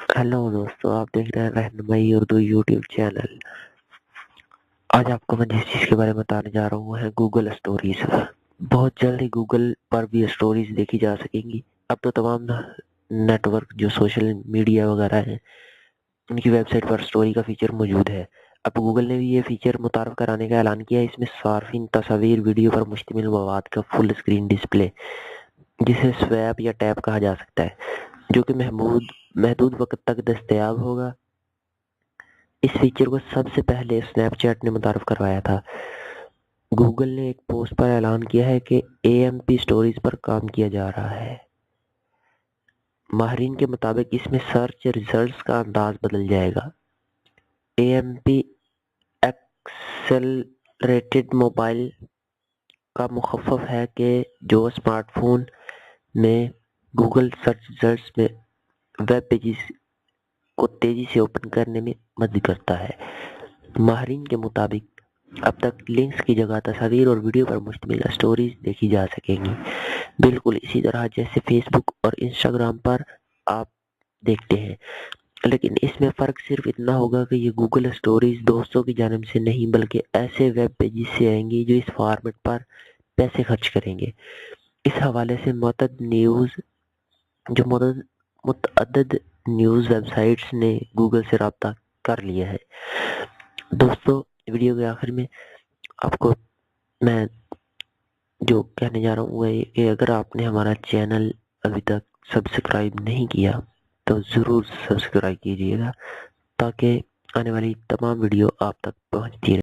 Hello दोस्तों, आप देख रहे हैं रहनुमाई उर्दू यूट्यूब चैनल। आज आपको मैं जिस चीज़ के बारे में बताने जा रहा हूँ वो है गूगल स्टोरीज। बहुत जल्द ही गूगल पर भी स्टोरीज देखी जा सकेंगी। अब तो तमाम नेटवर्क जो सोशल मीडिया वगैरह हैं उनकी वेबसाइट पर स्टोरी का फीचर मौजूद है। अब गूगल ने भी ये फीचर मुतारफ कराने का ऐलान किया है। इसमें सार्फिन तस्वीर वीडियो पर मुश्तमिल मवाद का फुल स्क्रीन डिस्प्ले, जिसे स्वैप या टैप कहा जा सकता है, जो कि महदूद वक्त तक दस्तयाब होगा। इस फीचर को सबसे पहले स्नैपचैट ने मुतारफ करवाया था। गूगल ने एक पोस्ट पर ऐलान किया है कि AMP स्टोरीज पर काम किया जा रहा है। माहरीन के मुताबिक इसमें सर्च रिजल्ट्स का अंदाज बदल जाएगा। AMP एक्सेलरेटेड मोबाइल का मुखफ़्फ़फ है कि जो स्मार्टफोन में गूगल सर्च रिजल्ट्स में वेब पेजेस को तेजी से ओपन करने में मदद करता है। माहरीन के मुताबिक अब तक लिंक्स की जगह तस्वीर और वीडियो पर मुश्तमिल स्टोरीज देखी जा सकेंगी, बिल्कुल इसी तरह जैसे फेसबुक और इंस्टाग्राम पर आप देखते हैं। लेकिन इसमें फ़र्क सिर्फ इतना होगा कि ये गूगल स्टोरीज दोस्तों की जानिब से नहीं बल्कि ऐसे वेब पेजेस से आएंगी जो इस फॉर्मेट पर पैसे खर्च करेंगे। इस हवाले से मुतअद्दिद न्यूज़ वेबसाइट्स ने गूगल से रब्ता कर लिया है। दोस्तों, वीडियो के आखिर में आपको मैं जो कहने जा रहा हूँ वो ये कि अगर आपने हमारा चैनल अभी तक सब्सक्राइब नहीं किया तो ज़रूर सब्सक्राइब कीजिएगा, ताकि आने वाली तमाम वीडियो आप तक पहुँचती रहे।